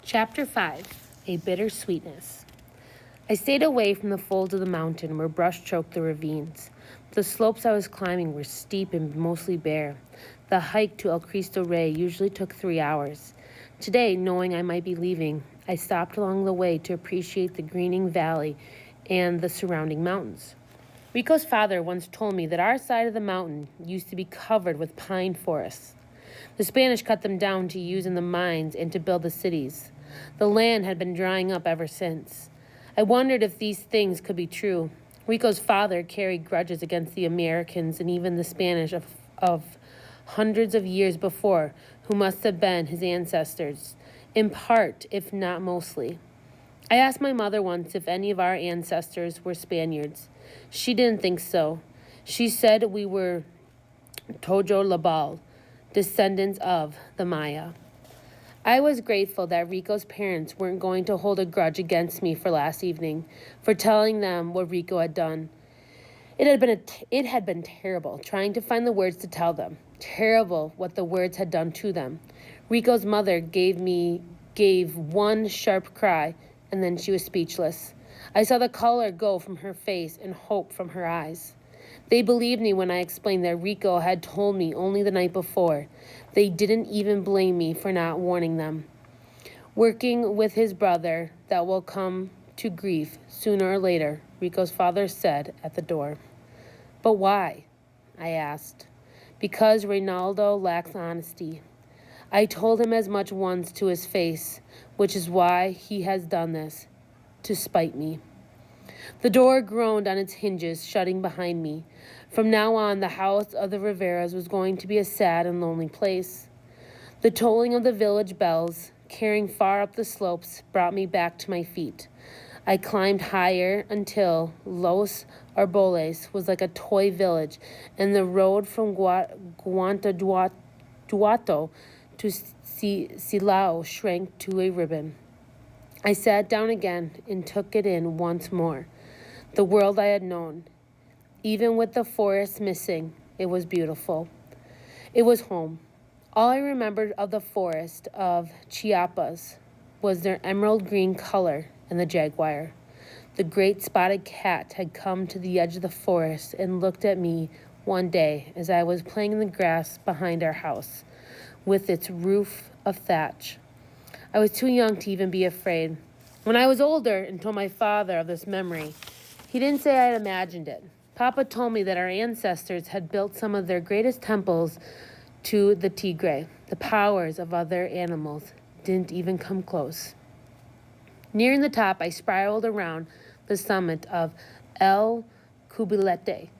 Chapter 5 A Bitter Sweetness. I stayed away from the folds of the mountain where brush choked the ravines. The slopes I was climbing were steep and mostly bare. The hike to El Cristo Rey usually took 3 hours. Today, knowing I might be leaving, I stopped along the way to appreciate the greening valley and the surrounding mountains. Rico's father once told me that our side of the mountain used to be covered with pine forests. The Spanish cut them down to use in the mines and to build the cities. The land had been drying up ever since. I wondered if these things could be true. Rico's father carried grudges against the Americans and even the Spanish of hundreds of years before, who must have been his ancestors, in part, if not mostly. I asked my mother once if any of our ancestors were Spaniards. She didn't think so. She said we were Tojo Labal, descendants of the Maya. I was grateful that Rico's parents weren't going to hold a grudge against me for last evening, for telling them what Rico had done. It had been terrible trying to find the words to tell them. Terrible what the words had done to them. Rico's mother gave one sharp cry, and then she was speechless. I saw the color go from her face and hope from her eyes. They believed me when I explained that Rico had told me only the night before. They didn't even blame me for not warning them. Working with his brother, that will come to grief sooner or later, Rico's father said at the door. But why? I asked. Because Reynaldo lacks honesty. I told him as much once to his face, which is why he has done this, to spite me. The door groaned on its hinges, shutting behind me. From now on, the house of the Riveras was going to be a sad and lonely place. The tolling of the village bells, carrying far up the slopes, brought me back to my feet. I climbed higher until Los Arboles was like a toy village, and the road from Guanajuato to Silao shrank to a ribbon. I sat down again and took it in once more. The world I had known. Even with the forest missing, it was beautiful. It was home. All I remembered of the forest of Chiapas was their emerald green color and the jaguar. The great spotted cat had come to the edge of the forest and looked at me one day as I was playing in the grass behind our house, with its roof of thatch. I was too young to even be afraid. When I was older and told my father of this memory, he didn't say I had imagined it. Papa told me that our ancestors had built some of their greatest temples to the tigre. The powers of other animals didn't even come close. Nearing the top, I spiraled around the summit of El Cubilete,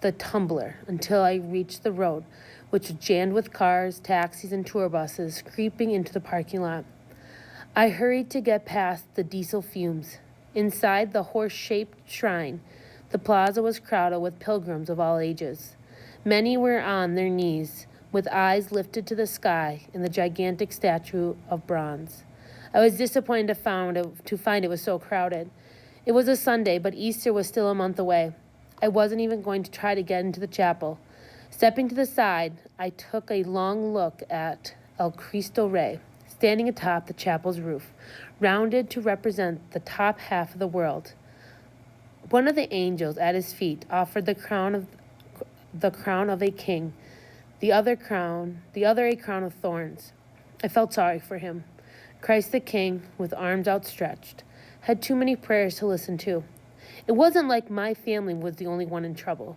the tumbler, until I reached the road, which was jammed with cars, taxis, and tour buses creeping into the parking lot. I hurried to get past the diesel fumes. Inside the horse-shaped shrine, the plaza was crowded with pilgrims of all ages. Many were on their knees, with eyes lifted to the sky in the gigantic statue of bronze. I was disappointed to find it was so crowded. It was a Sunday, but Easter was still a month away. I wasn't even going to try to get into the chapel. Stepping to the side, I took a long look at El Cristo Rey, standing atop the chapel's roof, rounded to represent the top half of the world. One of the angels at his feet offered the crown of a king, the other a crown of thorns. I felt sorry for him. Christ the King, with arms outstretched, had too many prayers to listen to. It wasn't like my family was the only one in trouble.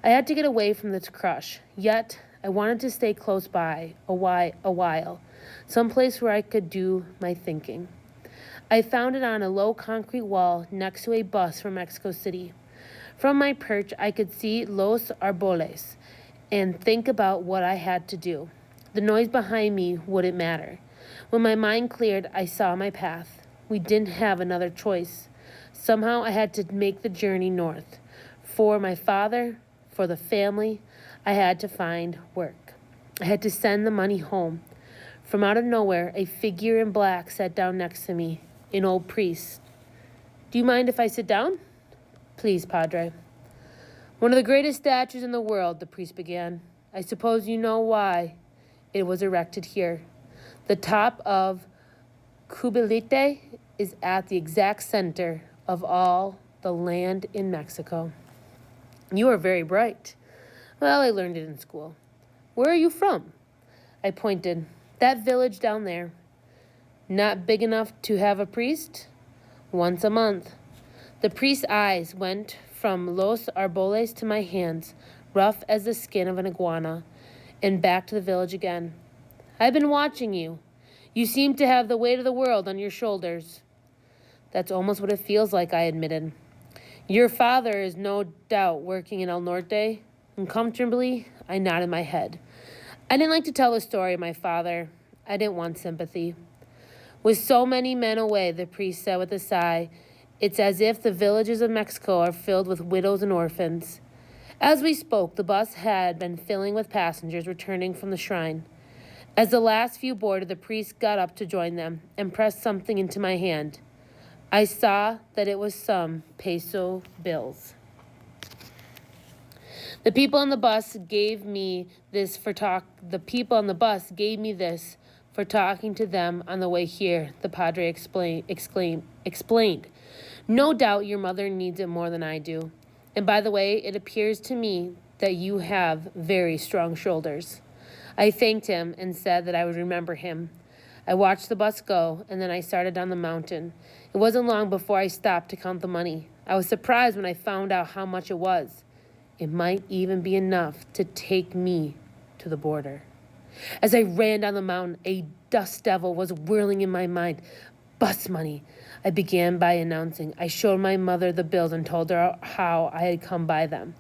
I had to get away from this crush, yet I wanted to stay close by a while, someplace where I could do my thinking. I found it on a low concrete wall next to a bus from Mexico City. From my perch, I could see Los Arboles and think about what I had to do. The noise behind me wouldn't matter. When my mind cleared, I saw my path. We didn't have another choice. Somehow I had to make the journey north. For my father, for the family, I had to find work. I had to send the money home. From out of nowhere, a figure in black sat down next to me, an old priest. "Do you mind if I sit down?" "Please, Padre." "One of the greatest statues in the world," the priest began. "I suppose you know why it was erected here. The top of Cubilete is at the exact center of all the land in Mexico. You are very bright. Well, I learned it in school. Where are you from? I pointed. That village down there. Not big enough to have a priest? Once a month. The priest's eyes went from Los Arboles to my hands, rough as the skin of an iguana, and back to the village again. I've been watching you. You seem to have the weight of the world on your shoulders. That's almost what it feels like, I admitted. Your father is no doubt working in El Norte. Uncomfortably, I nodded my head. I didn't like to tell the story of my father. I didn't want sympathy. With so many men away, the priest said with a sigh, it's as if the villages of Mexico are filled with widows and orphans. As we spoke, the bus had been filling with passengers returning from the shrine. As the last few boarded, the priest got up to join them and pressed something into my hand. I saw that it was some peso bills. The people on the bus gave me this for talking to them on the way here, the padre explained. No doubt your mother needs it more than I do. And by the way, it appears to me that you have very strong shoulders. I thanked him and said that I would remember him. I watched the bus go, and then I started down the mountain. It wasn't long before I stopped to count the money. I was surprised when I found out how much it was. It might even be enough to take me to the border. As I ran down the mountain, a dust devil was whirling in my mind. Bus money, I began by announcing. I showed my mother the bills and told her how I had come by them.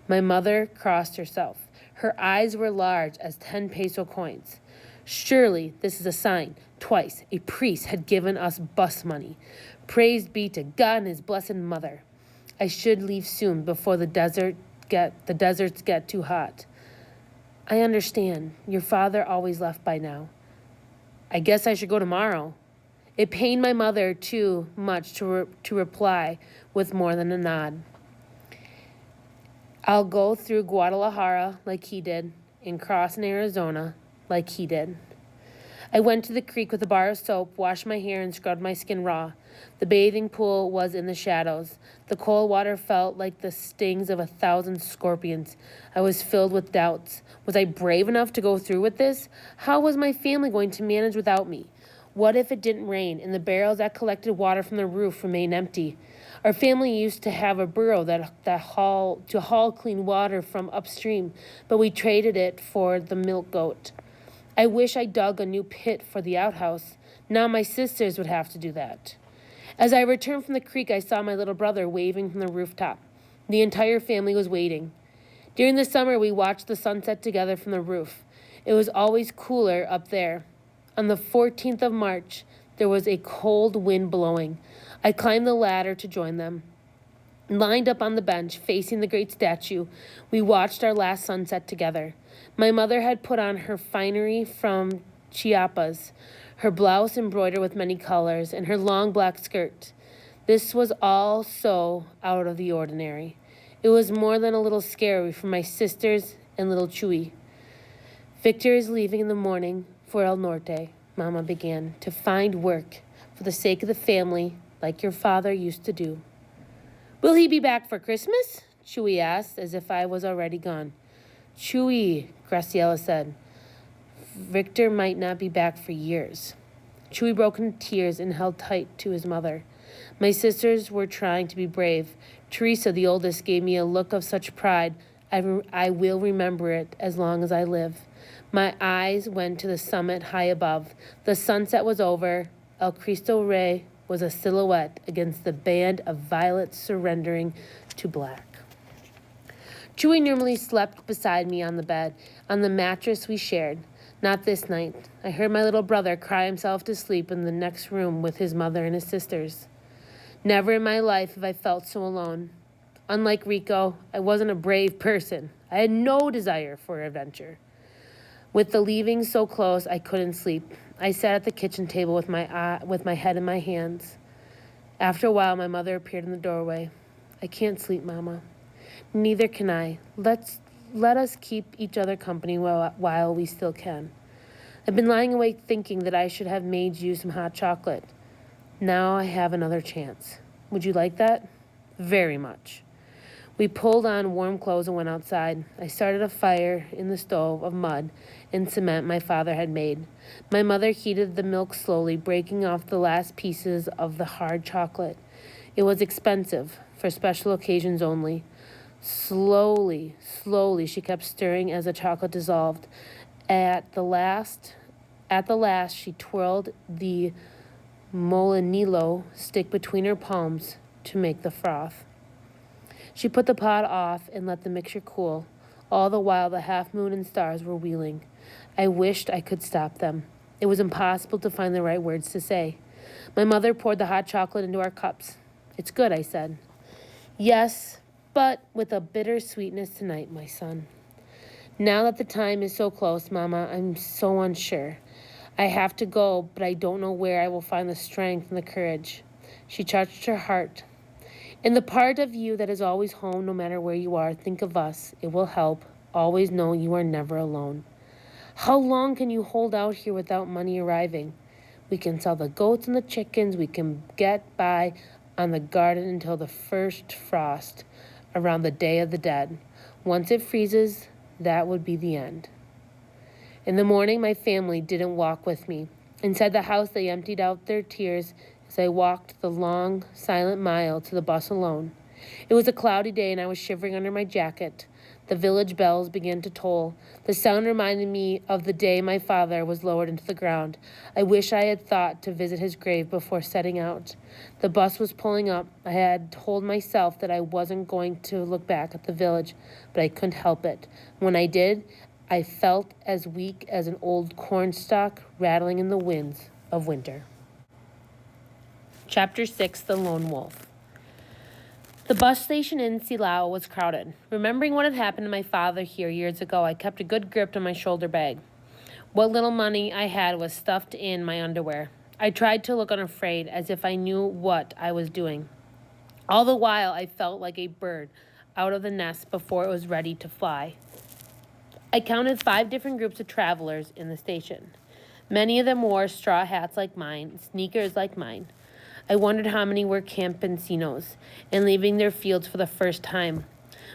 My mother crossed herself. Her eyes were large as 10 peso coins. Surely this is a sign. Twice a priest had given us bus money. Praise be to God and his blessed mother. I should leave soon before the deserts get too hot. I understand. Your father always left by now. I guess I should go tomorrow. It pained my mother too much to reply with more than a nod. I'll go through Guadalajara like he did and cross in Arizona like he did. I went to the creek with a bar of soap, washed my hair, and scrubbed my skin raw. The bathing pool was in the shadows. The cold water felt like the stings of 1,000 scorpions. I was filled with doubts. Was I brave enough to go through with this? How was my family going to manage without me? What if it didn't rain and the barrels that collected water from the roof remained empty? Our family used to have a burro to haul clean water from upstream, but we traded it for the milk goat. I wish I dug a new pit for the outhouse. Now my sisters would have to do that. As I returned from the creek, I saw my little brother waving from the rooftop. The entire family was waiting. During the summer, we watched the sunset together from the roof. It was always cooler up there. On the 14th of March, there was a cold wind blowing. I climbed the ladder to join them. Lined up on the bench, facing the great statue, we watched our last sunset together. My mother had put on her finery from Chiapas, her blouse embroidered with many colors, and her long black skirt. This was all so out of the ordinary. It was more than a little scary for my sisters and little Chuy. Victor is leaving in the morning for El Norte, Mama began, to find work for the sake of the family, like your father used to do. Will he be back for Christmas? Chuy asked, as if I was already gone. Chuy, Graciela said. Victor might not be back for years. Chuy broke into tears and held tight to his mother. My sisters were trying to be brave. Teresa, the oldest, gave me a look of such pride, I will remember it as long as I live. My eyes went to the summit high above. The sunset was over. El Cristo Rey was a silhouette against the band of violets surrendering to black. Chuy normally slept beside me on the bed, on the mattress we shared. Not this night. I heard my little brother cry himself to sleep in the next room with his mother and his sisters. Never in my life have I felt so alone. Unlike Rico, I wasn't a brave person. I had no desire for adventure. With the leaving so close, I couldn't sleep. I sat at the kitchen table with my head in my hands. After a while, my mother appeared in the doorway. I can't sleep, Mama. Neither can I. Let us keep each other company while we still can. I've been lying awake thinking that I should have made you some hot chocolate. Now I have another chance. Would you like that? Very much. We pulled on warm clothes and went outside. I started a fire in the stove of mud and cement my father had made. My mother heated the milk slowly, breaking off the last pieces of the hard chocolate. It was expensive, for special occasions only. Slowly, she kept stirring as the chocolate dissolved. At the last, she twirled the molinillo stick between her palms to make the froth. She put the pot off and let the mixture cool. All the while the half moon and stars were wheeling. I wished I could stop them. It was impossible to find the right words to say. My mother poured the hot chocolate into our cups. It's good, I said. Yes, but with a bitter sweetness tonight, my son. Now that the time is so close, Mama, I'm so unsure. I have to go, but I don't know where I will find the strength and the courage. She touched her heart. In the part of you that is always home, no matter where you are, think of us. It will help. Always know you are never alone. How long can you hold out here without money arriving? We can sell the goats and the chickens. We can get by on the garden until the first frost, around the Day of the Dead. Once it freezes, that would be the end. In the morning, my family didn't walk with me. Inside the house, they emptied out their tears as I walked the long, silent mile to the bus alone. It was a cloudy day and I was shivering under my jacket. The village bells began to toll. The sound reminded me of the day my father was lowered into the ground. I wish I had thought to visit his grave before setting out. The bus was pulling up. I had told myself that I wasn't going to look back at the village, but I couldn't help it. When I did, I felt as weak as an old cornstalk rattling in the winds of winter. Chapter 6, The Lone Wolf. The bus station in Silao was crowded. Remembering what had happened to my father here years ago, I kept a good grip on my shoulder bag. What little money I had was stuffed in my underwear. I tried to look unafraid, as if I knew what I was doing. All the while, I felt like a bird out of the nest before it was ready to fly. I counted 5 different groups of travelers in the station. Many of them wore straw hats like mine, sneakers like mine. I wondered how many were campesinos and leaving their fields for the first time.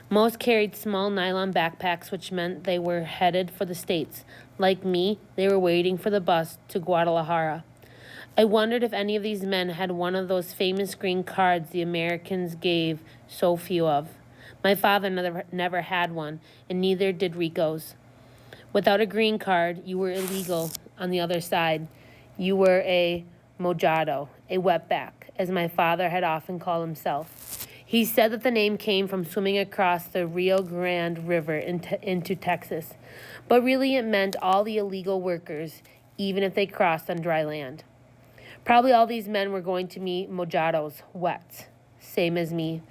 Most carried small nylon backpacks, which meant they were headed for the States. Like me, they were waiting for the bus to Guadalajara. I wondered if any of these men had one of those famous green cards the Americans gave so few of. My father never had one, and neither did Rico's. Without a green card, you were illegal on the other side. You were a mojado, a wetback, as my father had often called himself. He said that the name came from swimming across the Rio Grande River into Texas, but really it meant all the illegal workers, even if they crossed on dry land. Probably all these men were going to meet mojados, wets, same as me.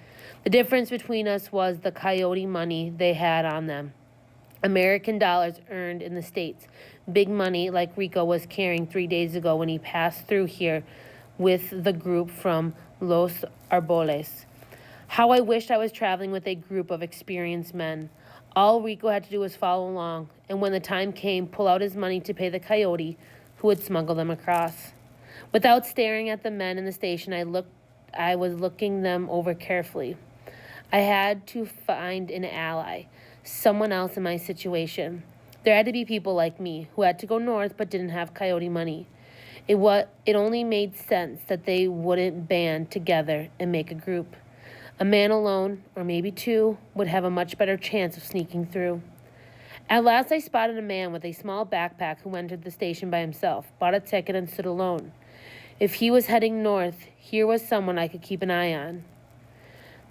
The difference between us was the coyote money they had on them. American dollars earned in the States. Big money like Rico was carrying 3 days ago when he passed through here with the group from Los Arboles. How I wished I was traveling with a group of experienced men. All Rico had to do was follow along, and when the time came, pull out his money to pay the coyote who would smuggle them across. Without staring at the men in the station, I was looking them over carefully. I had to find an ally, someone else in my situation. There had to be people like me who had to go north but didn't have coyote money. It only made sense that they wouldn't band together and make a group. A man alone, or maybe 2, would have a much better chance of sneaking through. At last I spotted a man with a small backpack who entered the station by himself, bought a ticket, and stood alone. If he was heading north, here was someone I could keep an eye on.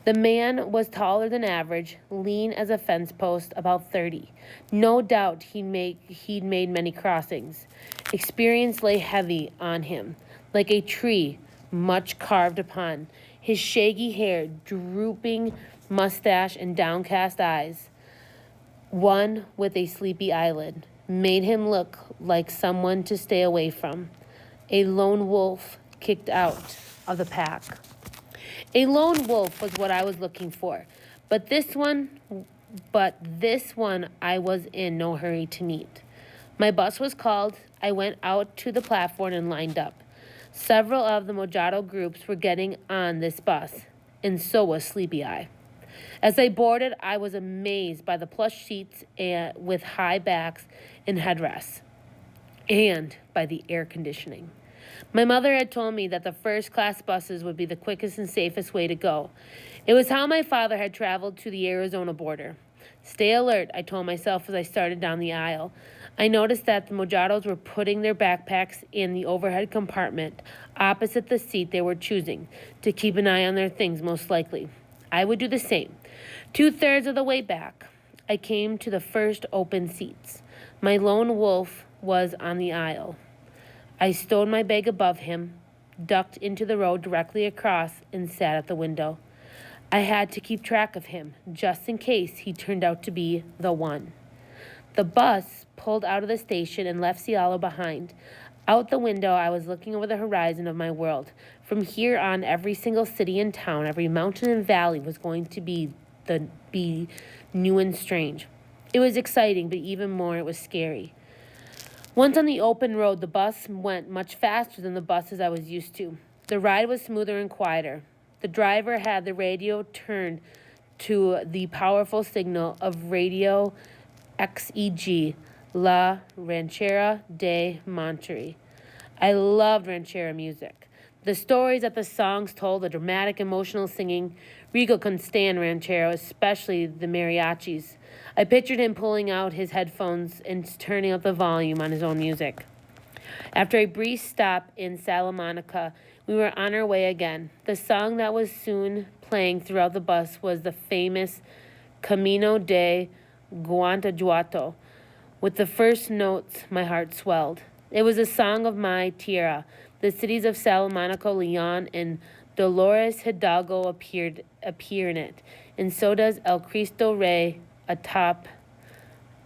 The man was taller than average, lean as a fence post, about 30. No doubt he'd made many crossings. Experience lay heavy on him, like a tree much carved upon. His shaggy hair, drooping mustache, and downcast eyes, one with a sleepy eyelid, made him look like someone to stay away from. A lone wolf kicked out of the pack. A lone wolf was what I was looking for, but this one I was in no hurry to meet. My bus was called. I went out to the platform and lined up. Several of the Mojado groups were getting on this bus, and so was Sleepy Eye. As I boarded, I was amazed by the plush seats with high backs and headrests, and by the air conditioning. My mother had told me that the first class buses would be the quickest and safest way to go. It was how my father had traveled to the Arizona border. Stay alert, I told myself as I started down the aisle. I noticed that the Mojados were putting their backpacks in the overhead compartment opposite the seat they were choosing to keep an eye on their things, most likely. I would do the same. 2/3 of the way back, I came to the first open seats. My lone wolf was on the aisle. I stowed my bag above him, ducked into the row directly across, and sat at the window. I had to keep track of him, just in case he turned out to be the one. The bus pulled out of the station and left Cielo behind. Out the window, I was looking over the horizon of my world. From here on, every single city and town, every mountain and valley was going to be new and strange. It was exciting, but even more, it was scary. Once on the open road, the bus went much faster than the buses I was used to. The ride was smoother and quieter. The driver had the radio turned to the powerful signal of Radio XEG, La Ranchera de Monterrey. I loved ranchera music. The stories that the songs told, the dramatic, emotional singing. Rico couldn't stand ranchero, especially the mariachis. I pictured him pulling out his headphones and turning up the volume on his own music. After a brief stop in Salamanca, we were on our way again. The song that was soon playing throughout the bus was the famous Camino de Guanajuato. With the first notes, my heart swelled. It was a song of my tierra. The cities of Salamanca, Leon, and Dolores Hidalgo appear in it, and so does El Cristo Rey atop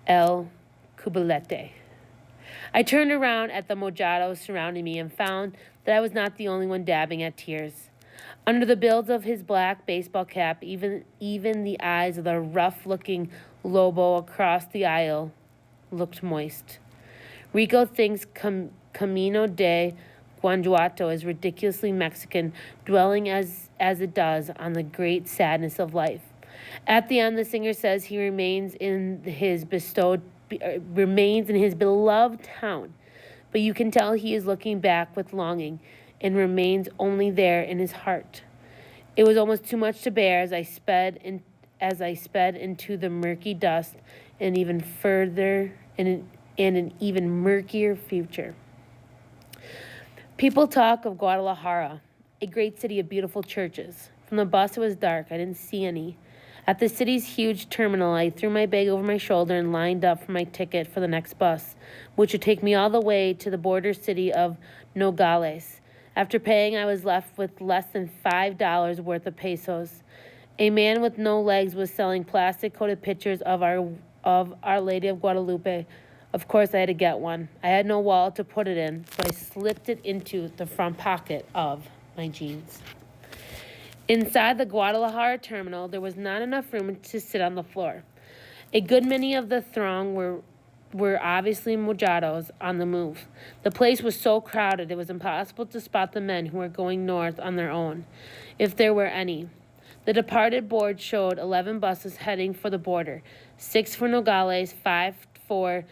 El Cubilete. I turned around at the Mojados surrounding me and found that I was not the only one dabbing at tears. Under the bills of his black baseball cap, even the eyes of the rough-looking Lobo across the aisle looked moist. Rico thinks Camino de Guanajuato is ridiculously Mexican, dwelling as it does on the great sadness of life. At the end, the singer says he remains in his beloved town, but you can tell he is looking back with longing and remains only there in his heart. It was almost too much to bear as I sped into the murky dust and even further and an even murkier future. People talk of Guadalajara, a great city of beautiful churches. From the bus, it was dark. I didn't see any. At the city's huge terminal, I threw my bag over my shoulder and lined up for my ticket for the next bus, which would take me all the way to the border city of Nogales. After paying, I was left with less than $5 worth of pesos. A man with no legs was selling plastic-coated pictures of Our Lady of Guadalupe. Of course, I had to get one. I had no wallet to put it in, so I slipped it into the front pocket of my jeans. Inside the Guadalajara terminal, there was not enough room to sit on the floor. A good many of the throng were obviously Mojados on the move. The place was so crowded it was impossible to spot the men who were going north on their own, if there were any. The departed board showed 11 buses heading for the border, 6 for Nogales, 5 for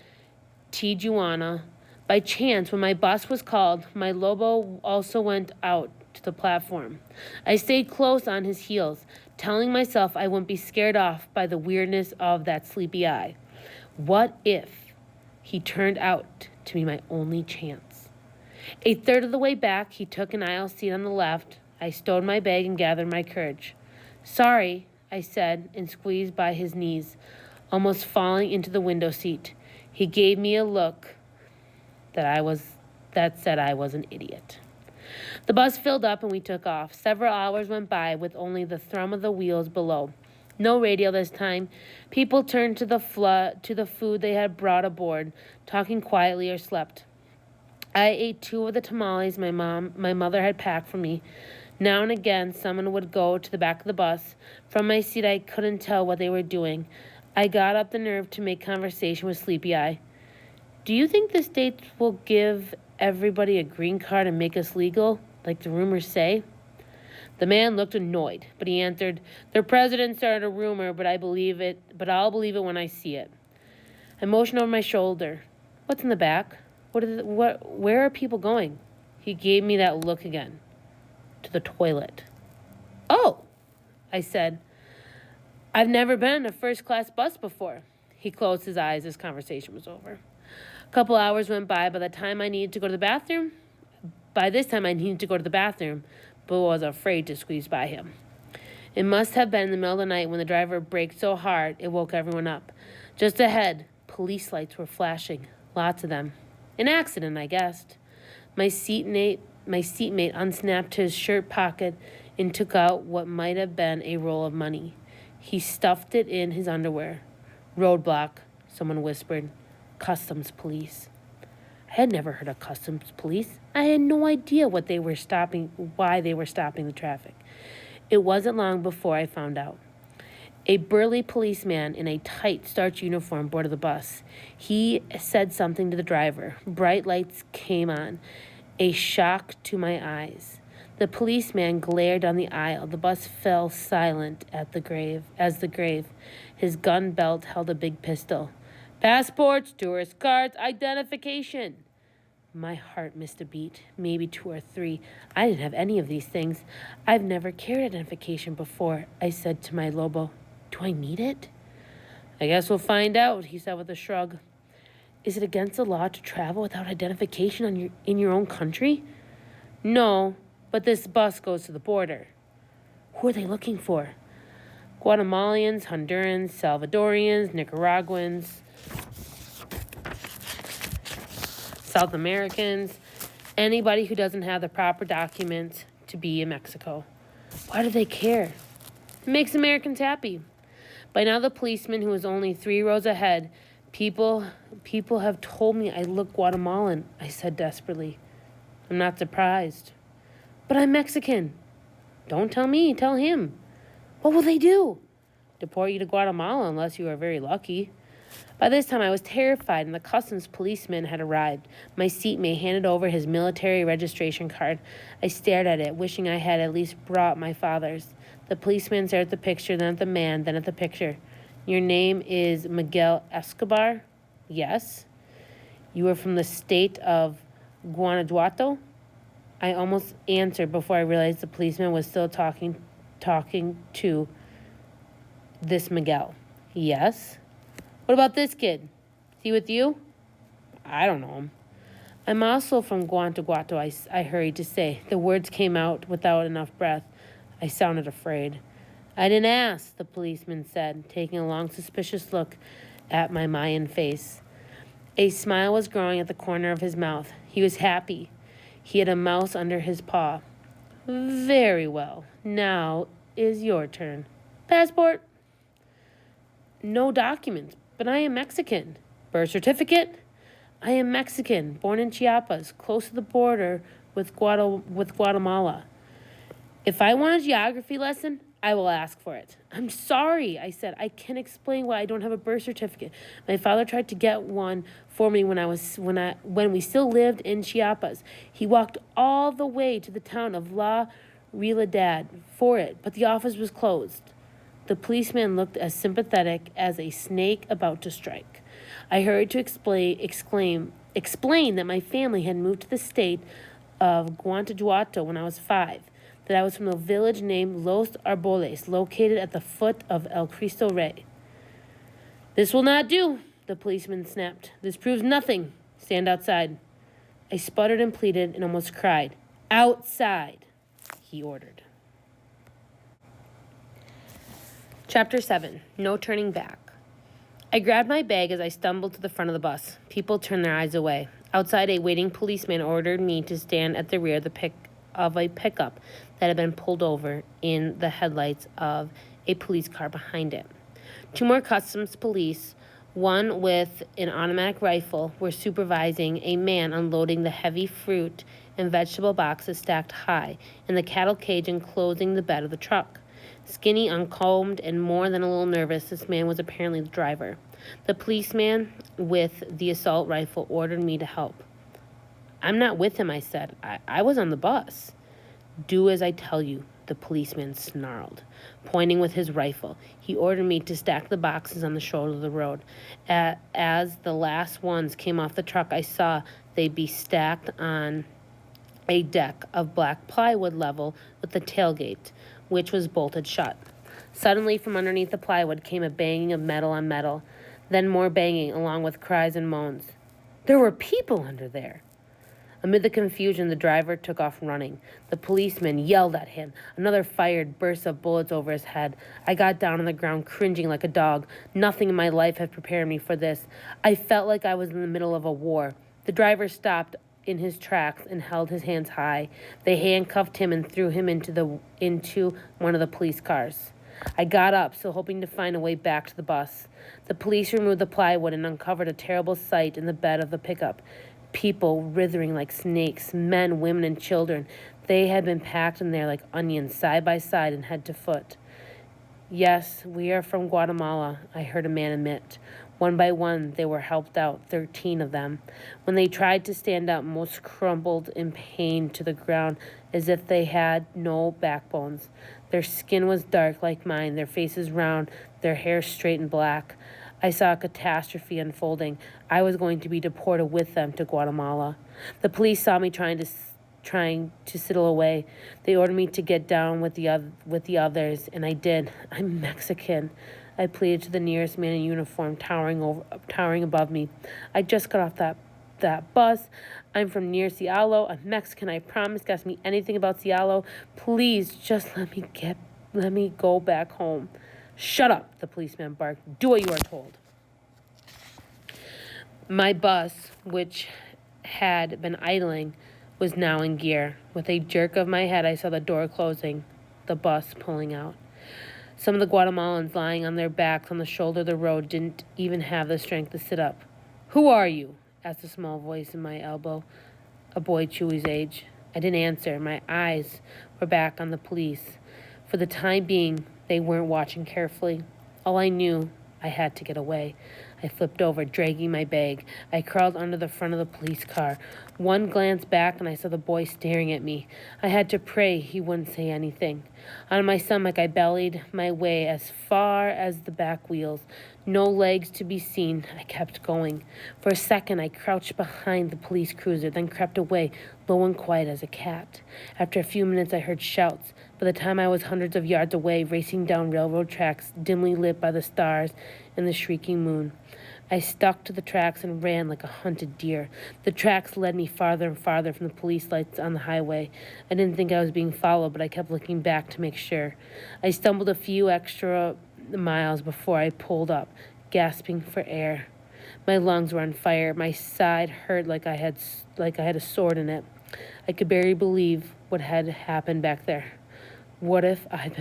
Tijuana. By chance, when my bus was called, my Lobo also went out to the platform. I stayed close on his heels, telling myself I wouldn't be scared off by the weirdness of that sleepy eye. What if he turned out to be my only chance? A third of the way back, he took an aisle seat on the left. I stowed my bag and gathered my courage. Sorry, I said, and squeezed by his knees, almost falling into the window seat. He gave me a look that said I was an idiot. The bus filled up and we took off. Several hours went by with only the thrum of the wheels below. No radio this time. People turned to the food they had brought aboard, talking quietly or slept. I ate 2 of the tamales my mother had packed for me. Now and again, someone would go to the back of the bus. From my seat, I couldn't tell what they were doing. I got up the nerve to make conversation with Sleepy Eye. Do you think the states will give everybody a green card and make us legal, like the rumors say? The man looked annoyed, but he answered, "Their president started a rumor, but I'll believe it when I see it." I motioned over my shoulder. "What's in the back? Where are people going?" He gave me that look again. "To the toilet." "Oh," I said. "I've never been in a first-class bus before." He closed his eyes as conversation was over. A couple hours went by. By this time I needed to go to the bathroom, but was afraid to squeeze by him. It must have been in the middle of the night when the driver braked so hard it woke everyone up. Just ahead, police lights were flashing, lots of them. An accident, I guessed. My seatmate unsnapped his shirt pocket and took out what might have been a roll of money. He stuffed it in his underwear. "Roadblock," someone whispered. "Customs police." I had never heard of customs police. I had no idea why they were stopping the traffic. It wasn't long before I found out. A burly policeman in a tight, starched uniform boarded the bus. He said something to the driver. Bright lights came on, a shock to my eyes. The policeman glared down the aisle. The bus fell silent as the grave. His gun belt held a big pistol. "Passports, tourist cards, identification." My heart missed a beat, maybe 2 or 3. I didn't have any of these things. "I've never carried identification before," I said to my Lobo. "Do I need it?" "I guess we'll find out," he said with a shrug. "Is it against the law to travel without identification in your own country?" "No, but this bus goes to the border." "Who are they looking for?" "Guatemalans, Hondurans, Salvadorians, Nicaraguans, South Americans, anybody who doesn't have the proper documents to be in Mexico." "Why do they care?" "It makes Americans happy." By now the policeman, who was only 3 rows ahead, people have told me I look Guatemalan," I said desperately. "I'm not surprised." "But I'm Mexican." "Don't tell me, tell him." "What will they do?" "Deport you to Guatemala unless you are very lucky." By this time I was terrified, and the customs policeman had arrived. My seatmate handed over his military registration card. I stared at it, wishing I had at least brought my father's. The policeman stared at the picture, then at the man, then at the picture. "Your name is Miguel Escobar?" "Yes." "You are from the state of Guanajuato?" I almost answered before I realized the policeman was still talking to this Miguel. "Yes." "What about this kid? Is he with you?" "I don't know him." "I'm also from Guanajuato," I hurried to say. The words came out without enough breath. I sounded afraid. "I didn't ask," the policeman said, taking a long, suspicious look at my Mayan face. A smile was growing at the corner of his mouth. He was happy. He had a mouse under his paw. "Very well. Now is your turn. Passport?" "No documents, but I am Mexican." "Birth certificate?" "I am Mexican, born in Chiapas, close to the border with Guatemala." "If I want a geography lesson, I will ask for it." "I'm sorry," I said. "I can't explain why I don't have a birth certificate. My father tried to get one for me when we still lived in Chiapas. He walked all the way to the town of La Realidad for it, but the office was closed." The policeman looked as sympathetic as a snake about to strike. I hurried to explain that my family had moved to the state of Guanajuato when I was 5, that I was from a village named Los Arboles, located at the foot of El Cristo Rey. "This will not do," the policeman snapped. "This proves nothing. Stand outside." I sputtered and pleaded and almost cried. "Outside," he ordered. Chapter 7. No Turning Back. I grabbed my bag as I stumbled to the front of the bus. People turned their eyes away. Outside, a waiting policeman ordered me to stand at the rear of a pickup that had been pulled over in the headlights of a police car behind it. 2 more customs police, one with an automatic rifle, were supervising a man unloading the heavy fruit and vegetable boxes stacked high in the cattle cage enclosing the bed of the truck. Skinny, uncombed, and more than a little nervous, this man was apparently the driver. The policeman with the assault rifle ordered me to help. I'm not with him, I said. I was on the bus. Do as I tell you, the policeman snarled, pointing with his rifle. He ordered me to stack the boxes on the shoulder of the road. As the last ones came off the truck, I saw they'd be stacked on a deck of black plywood level with the tailgate, which was bolted shut. Suddenly, from underneath the plywood came a banging of metal on metal, then more banging, along with cries and moans. There were people under there. Amid the confusion, the driver took off running. The policeman yelled at him. Another fired bursts of bullets over his head. I got down on the ground, cringing like a dog. Nothing in my life had prepared me for this. I felt like I was in the middle of a war. The driver stopped in his tracks and held his hands high. They handcuffed him and threw him into one of the police cars. I got up, still hoping to find a way back to the bus. The police removed the plywood and uncovered a terrible sight in the bed of the pickup. People writhing like snakes, men, women, and children. They had been packed in there like onions, side by side and head to foot. Yes, we are from Guatemala, I heard a man admit. One by one, they were helped out, 13 of them. When they tried to stand up, most crumbled in pain to the ground as if they had no backbones. Their skin was dark like mine, their faces round, their hair straight and black. I saw a catastrophe unfolding. I was going to be deported with them to Guatemala. The police saw me trying to sidle away. They ordered me to get down with the others, and I did. I'm Mexican, I pleaded to the nearest man in uniform, towering above me. I just got off that bus. I'm from near Cialo. I'm Mexican, I promise. Ask me anything about Cialo. Please, just let me go back home. Shut up, the policeman barked. Do what you are told. My bus, which had been idling, was now in gear. With a jerk of my head, I saw the door closing, the bus pulling out. Some of the Guatemalans lying on their backs on the shoulder of the road didn't even have the strength to sit up. Who are you? Asked a small voice in my elbow, a boy Chewy's age. I didn't answer. My eyes were back on the police. For the time being, they weren't watching carefully. All I knew, I had to get away. I flipped over, dragging my bag. I crawled under the front of the police car. One glance back and I saw the boy staring at me. I had to pray he wouldn't say anything. On my stomach, I bellied my way as far as the back wheels. No legs to be seen. I kept going. For a second, I crouched behind the police cruiser, then crept away, low and quiet as a cat. After a few minutes, I heard shouts. By the time I was hundreds of yards away, racing down railroad tracks, dimly lit by the stars and the shrieking moon. I stuck to the tracks and ran like a hunted deer. The tracks led me farther and farther from the police lights on the highway. I didn't think I was being followed, but I kept looking back to make sure. I stumbled a few extra miles before I pulled up, gasping for air. My lungs were on fire. My side hurt like I had a sword in it. I could barely believe what had happened back there. What if I'd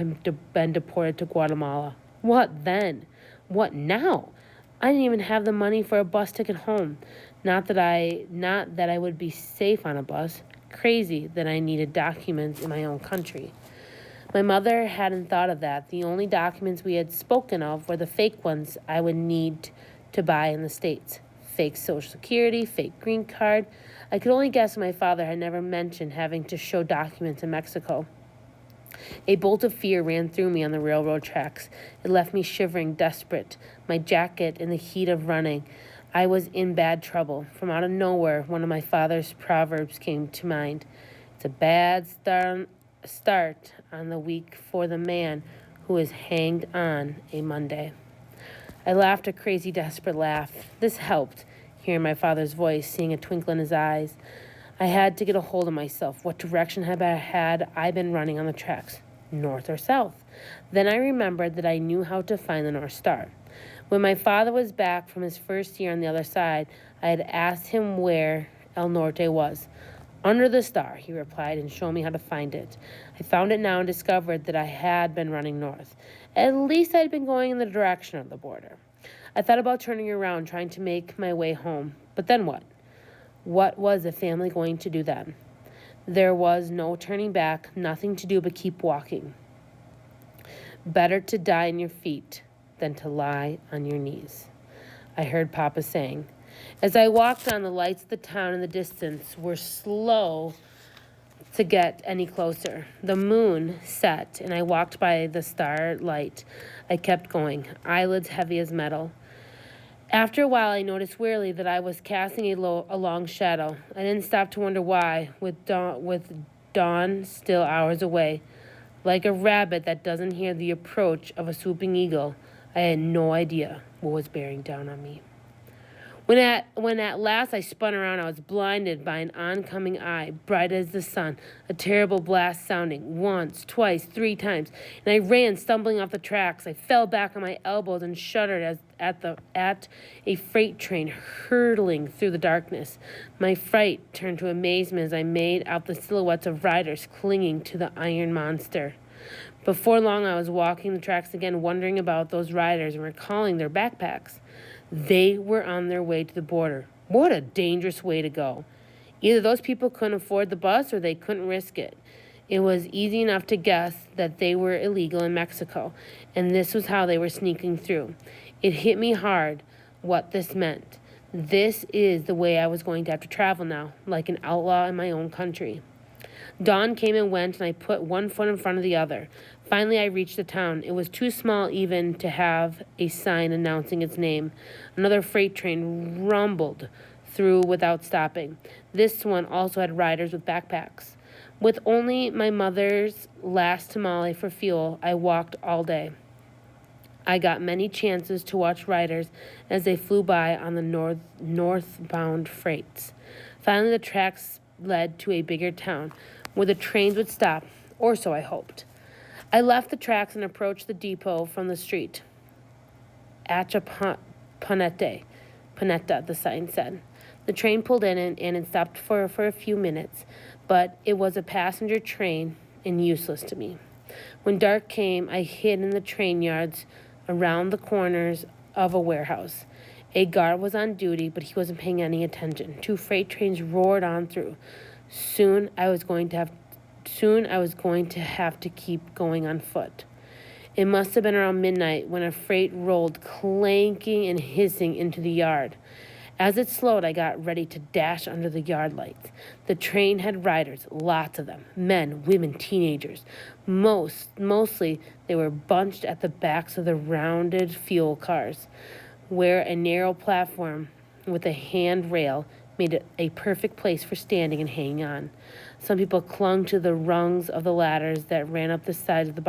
been deported to Guatemala? What then? What now? I didn't even have the money for a bus ticket home. Not that I would be safe on a bus. Crazy that I needed documents in my own country. My mother hadn't thought of that. The only documents we had spoken of were the fake ones I would need to buy in the States. Fake Social Security, fake green card. I could only guess my father had never mentioned having to show documents in Mexico. A bolt of fear ran through me on the railroad tracks. It left me shivering, desperate, my jacket in the heat of running. I was in bad trouble. From out of nowhere, one of my father's proverbs came to mind. It's a bad start on the week for the man who is hanged on a Monday. I laughed a crazy, desperate laugh. This helped, hearing my father's voice, seeing a twinkle in his eyes. I had to get a hold of myself. What direction had I been running on the tracks? North or south? Then I remembered that I knew how to find the North Star. When my father was back from his first year on the other side, I had asked him where El Norte was. Under the star, he replied, and showed me how to find it. I found it now and discovered that I had been running north. At least I'd been going in the direction of the border. I thought about turning around, trying to make my way home. But then what? What was the family going to do then? There was no turning back, nothing to do but keep walking. Better to die on your feet than to lie on your knees. I heard Papa saying. As I walked on, the lights of the town in the distance were slow to get any closer. The moon set, and I walked by the starlight. I kept going, eyelids heavy as metal. After a while, I noticed wearily that I was casting a long shadow. I didn't stop to wonder why, with dawn still hours away. Like a rabbit that doesn't hear the approach of a swooping eagle, I had no idea what was bearing down on me. When at last I spun around, I was blinded by an oncoming eye, bright as the sun, a terrible blast sounding once, twice, 3 times, and I ran, stumbling off the tracks. I fell back on my elbows and shuddered as at a freight train hurtling through the darkness. My fright turned to amazement as I made out the silhouettes of riders clinging to the iron monster. Before long, I was walking the tracks again, wondering about those riders and recalling their backpacks. They were on their way to the border. What a dangerous way to go. Either those people couldn't afford the bus or they couldn't risk it. It was easy enough to guess that they were illegal in Mexico, and this was how they were sneaking through. It hit me hard what this meant. This is the way I was going to have to travel now, like an outlaw in my own country. Dawn came and went, and I put one foot in front of the other. Finally, I reached the town. It was too small even to have a sign announcing its name. Another freight train rumbled through without stopping. This one also had riders with backpacks. With only my mother's last tamale for fuel, I walked all day. I got many chances to watch riders as they flew by on the northbound freights. Finally, the tracks led to a bigger town where the trains would stop, or so I hoped. I left the tracks and approached the depot from the street. Panetta, the sign said. The train pulled in and it stopped for a few minutes, but it was a passenger train and useless to me. When dark came, I hid in the train yards around the corners of a warehouse. A guard was on duty, but he wasn't paying any attention. 2 freight trains roared on through. Soon I was going to have to keep going on foot. It must have been around midnight when a freight rolled clanking and hissing into the yard. As it slowed, I got ready to dash under the yard lights. The train had riders, lots of them, men, women, teenagers. Mostly they were bunched at the backs of the rounded fuel cars, where a narrow platform with a handrail made it a perfect place for standing and hanging on. Some people clung to the rungs of the ladders that ran up the sides of the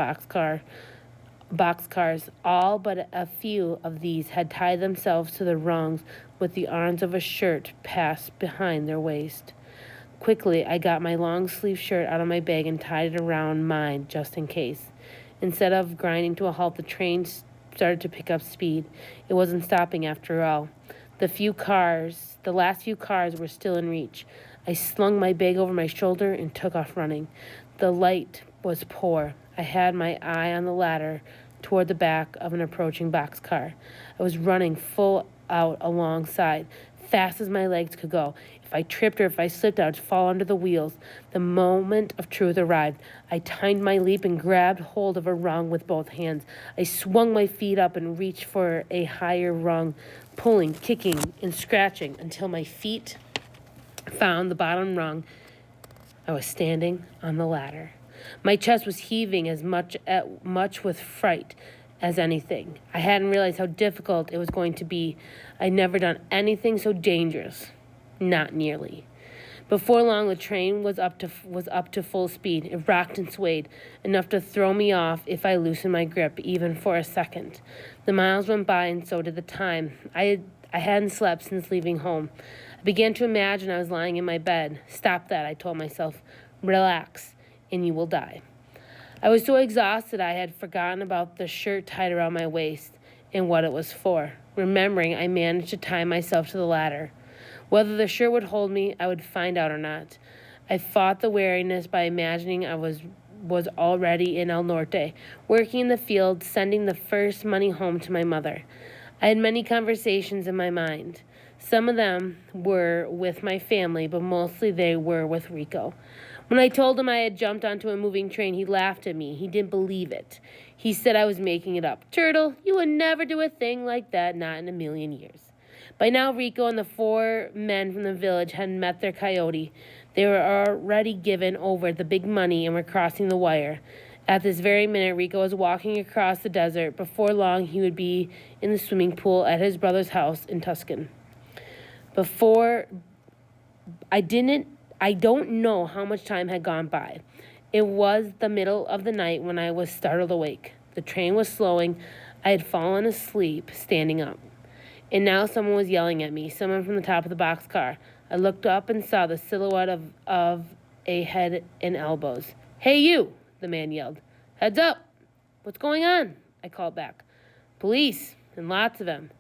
boxcars. All but a few of these had tied themselves to the rungs with the arms of a shirt passed behind their waist. Quickly, I got my long-sleeved shirt out of my bag and tied it around mine just in case. Instead of grinding to a halt, the train started to pick up speed. It wasn't stopping after all. The last few cars were still in reach. I slung my bag over my shoulder and took off running. The light was poor. I had my eye on the ladder toward the back of an approaching boxcar. I was running full out alongside, fast as my legs could go. If I tripped or if I slipped, I would fall under the wheels. The moment of truth arrived. I timed my leap and grabbed hold of a rung with both hands. I swung my feet up and reached for a higher rung, pulling, kicking, and scratching until my feet found the bottom rung. I was standing on the ladder. My chest was heaving as much with fright as anything. I hadn't realized how difficult it was going to be. I'd never done anything so dangerous. Not nearly. Before long, the train was up to full speed. It rocked and swayed, enough to throw me off if I loosened my grip, even for a second. The miles went by, and so did the time. I hadn't slept since leaving home. I began to imagine I was lying in my bed. Stop that, I told myself. Relax, and you will die. I was so exhausted I had forgotten about the shirt tied around my waist and what it was for. Remembering, I managed to tie myself to the ladder. Whether the shirt would hold me, I would find out or not. I fought the weariness by imagining I was already in El Norte, working in the field, sending the first money home to my mother. I had many conversations in my mind. Some of them were with my family, but mostly they were with Rico. When I told him I had jumped onto a moving train, he laughed at me. He didn't believe it. He said I was making it up. Turtle, you would never do a thing like that, not in a million years. By now, Rico and the 4 men from the village had met their coyote. They were already given over the big money and were crossing the wire. At this very minute, Rico was walking across the desert. Before long, he would be in the swimming pool at his brother's house in Tuscan. I don't know how much time had gone by. It was the middle of the night when I was startled awake. The train was slowing. I had fallen asleep standing up. And now someone was yelling at me, someone from the top of the boxcar. I looked up and saw the silhouette of a head and elbows. "Hey, you," the man yelled. "Heads up." "What's going on?" I called back. "Police, and lots of them."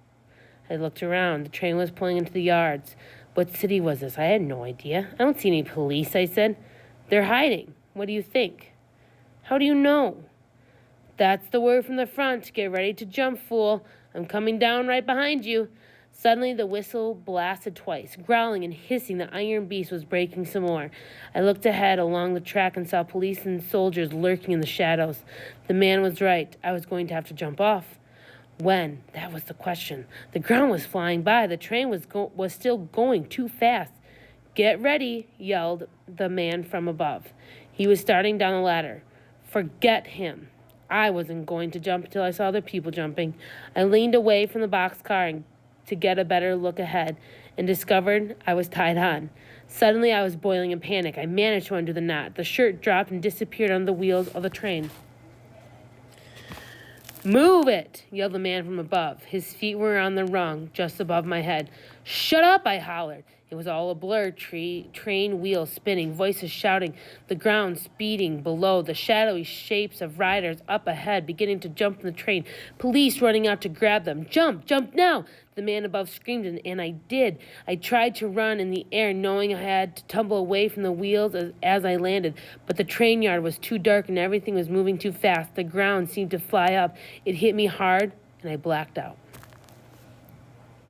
I looked around. The train was pulling into the yards. What city was this? I had no idea. "I don't see any police," I said. "They're hiding. What do you think?" "How do you know?" "That's the word from the front. Get ready to jump, fool. I'm coming down right behind you." Suddenly the whistle blasted twice. Growling and hissing, the iron beast was breaking some more. I looked ahead along the track and saw police and soldiers lurking in the shadows. The man was right. I was going to have to jump off. When? That was the question. The ground was flying by. The train was still going too fast. "Get ready," yelled the man from above. He was starting down the ladder. Forget him. I wasn't going to jump until I saw other people jumping. I leaned away from the boxcar to get a better look ahead and discovered I was tied on. Suddenly I was boiling in panic. I managed to undo the knot. The shirt dropped and disappeared on the wheels of the train. "Move it," yelled the man from above. His feet were on the rung just above my head. "Shut up," I hollered. It was all a blur, train wheels spinning, voices shouting, the ground speeding below, the shadowy shapes of riders up ahead beginning to jump from the train, police running out to grab them. "Jump, jump now," the man above screamed, and I did. I tried to run in the air, knowing I had to tumble away from the wheels as I landed, but the train yard was too dark and everything was moving too fast. The ground seemed to fly up. It hit me hard, and I blacked out.